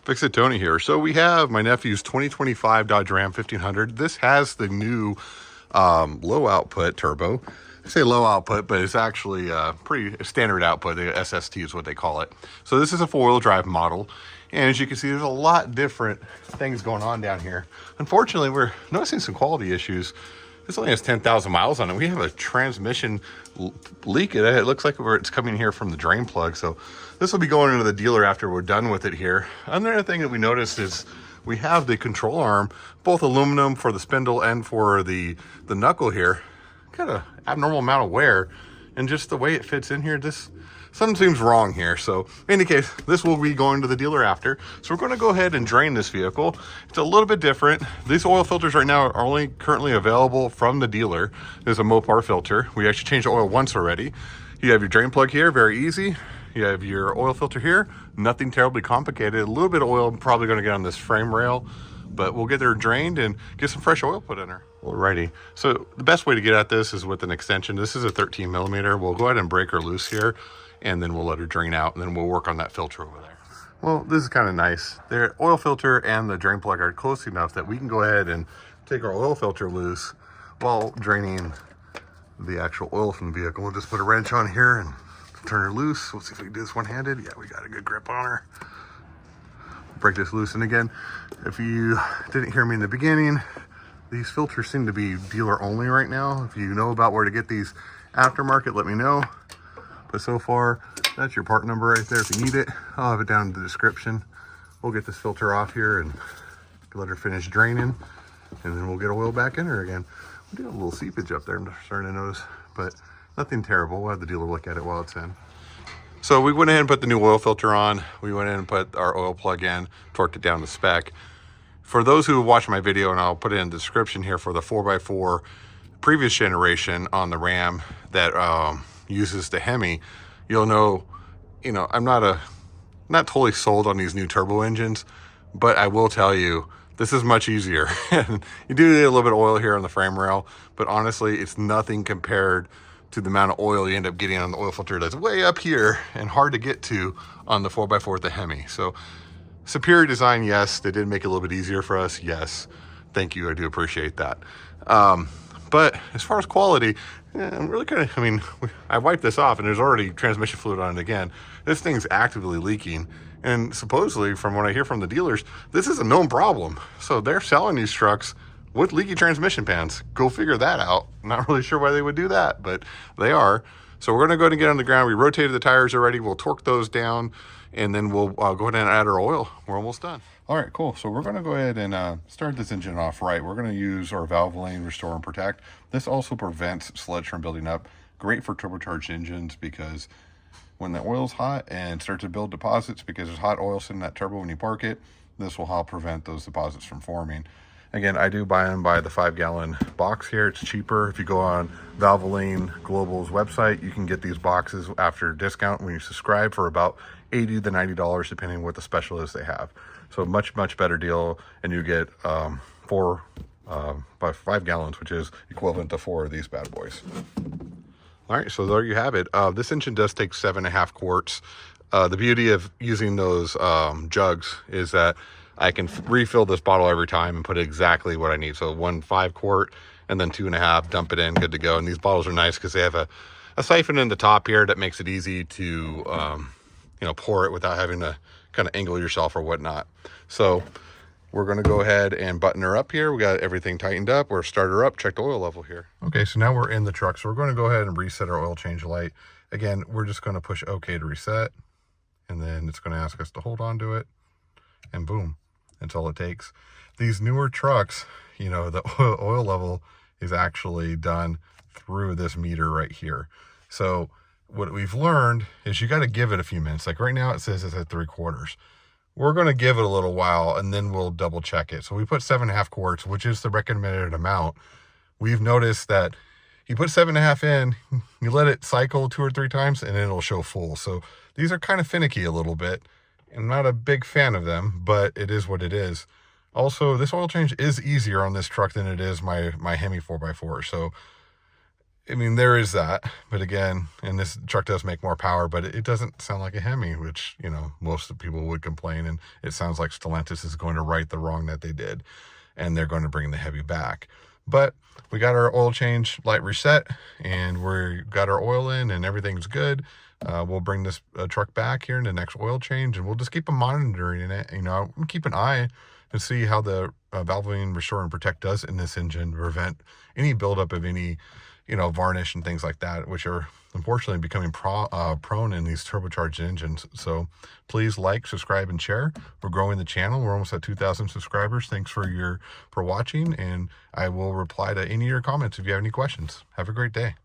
Fix It Tony here. So we have my nephew's 2025 Dodge Ram 1500. This has the new low output turbo. I say low output, but it's actually pretty standard output. The SST is what they call it. So this is a four-wheel drive model. And as you can see, there's a lot different things going on down here. Unfortunately, we're noticing some quality issues. This only has 10,000 miles on it. We have a transmission leak. It looks like it's coming here from the drain plug. So this will be going into the dealer after we're done with it here. Another thing that we noticed is we have the control arm, both aluminum for the spindle and for the knuckle here. Got an abnormal amount of wear. And just the way it fits in here, something seems wrong here. So in any case, this will be going to the dealer after. So we're going to go ahead and drain this vehicle. It's a little bit different. These oil filters right now are only currently available from the dealer. There's a Mopar filter. We actually changed the oil once already. You have your drain plug here, very easy. You have your oil filter here, nothing terribly complicated. A little bit of oil probably going to get on this frame rail, but we'll get her drained and get some fresh oil put in her. Alrighty, so the best way to get at this is with an extension. This is a 13 millimeter. We'll go ahead and break her loose here, and then we'll let her drain out, and then we'll work on that filter over there. Well, this is kind of nice. The oil filter and the drain plug are close enough that we can go ahead and take our oil filter loose while draining the actual oil from the vehicle. We'll just put a wrench on here and turn her loose. Let's see if we can do this one-handed. Yeah, we got a good grip on her. Break this loose, and again, if you didn't hear me in the beginning, these filters seem to be dealer only right now. If you know about where to get these aftermarket, let me know. But so far, that's your part number right there. If you need it, I'll have it down in the description. We'll get this filter off here and let her finish draining, and then we'll get oil back in her again. We do have a little seepage up there, I'm starting to notice, but nothing terrible. We'll have the dealer look at it while it's in. So we went ahead and put the new oil filter on. We went in and put our oil plug in, torqued it down to spec. For those who watched my video, and I'll put it in the description here, for the 4x4 previous generation on the Ram that uses the Hemi, you'll know, I'm not totally sold on these new turbo engines, but I will tell you, this is much easier. You do need a little bit of oil here on the frame rail, but honestly, it's nothing compared to the amount of oil you end up getting on the oil filter that's way up here and hard to get to on the 4x4 with the Hemi. So superior design, yes. They did make it a little bit easier for us, yes. Thank you, I do appreciate that. But as far as quality, I'm really I wiped this off and there's already transmission fluid on it again. This thing's actively leaking. And supposedly, from what I hear from the dealers, this is a known problem. So they're selling these trucks with leaky transmission pans. Go figure that out. Not really sure why they would do that, but they are. So we're gonna go ahead and get on the ground. We rotated the tires already. We'll torque those down, and then we'll go ahead and add our oil. We're almost done. All right, cool. So we're gonna go ahead and start this engine off right. We're gonna use our Valvoline Restore and Protect. This also prevents sludge from building up. Great for turbocharged engines, because when the oil's hot and starts to build deposits, because there's hot oil sitting in that turbo when you park it, this will help prevent those deposits from forming. Again, I do buy them by the 5-gallon box here. It's cheaper. If you go on Valvoline Global's website, you can get these boxes after discount when you subscribe for about $80 to $90, depending on what the special is they have. So much, much better deal. And you get 4 by 5 gallons, which is equivalent to 4 of these bad boys. All right, so there you have it. This engine does take 7.5 quarts. The beauty of using those jugs is that I can refill this bottle every time and put exactly what I need. So 1 5-quart and then 2.5, dump it in, good to go. And these bottles are nice because they have a siphon in the top here that makes it easy to pour it without having to kind of angle yourself or whatnot. So we're going to go ahead and button her up here. We got everything tightened up. We're start her up, check the oil level here. Okay, so now we're in the truck. So we're going to go ahead and reset our oil change light. Again, we're just going to push OK to reset. And then it's going to ask us to hold on to it. And boom, that's all it takes. These newer trucks, the oil level is actually done through this meter right here. So what we've learned is you got to give it a few minutes. Like right now it says it's at 3/4. We're going to give it a little while and then we'll double check it. So we put 7.5 quarts, which is the recommended amount. We've noticed that you put 7.5 in, you let it cycle 2 or 3 times, and then it'll show full. So these are kind of finicky a little bit. I'm not a big fan of them, but it is what it is. Also, this oil change is easier on this truck than it is my Hemi 4x4. So I mean, there is that, but again, and this truck does make more power, but it doesn't sound like a Hemi, which, you know, most of the people would complain, and it sounds like Stellantis is going to right the wrong that they did, and they're going to bring the Heavy back. But we got our oil change light reset, and we got our oil in, and everything's good. We'll bring this truck back here in the next oil change, and we'll just keep monitoring it. You know, keep an eye and see how the Valvoline Restore and Protect does in this engine to prevent any buildup of any, you know, varnish and things like that, which are unfortunately becoming prone in these turbocharged engines. So please like, subscribe, and share. We're growing the channel. We're almost at 2,000 subscribers. Thanks for watching, and I will reply to any of your comments if you have any questions. Have a great day.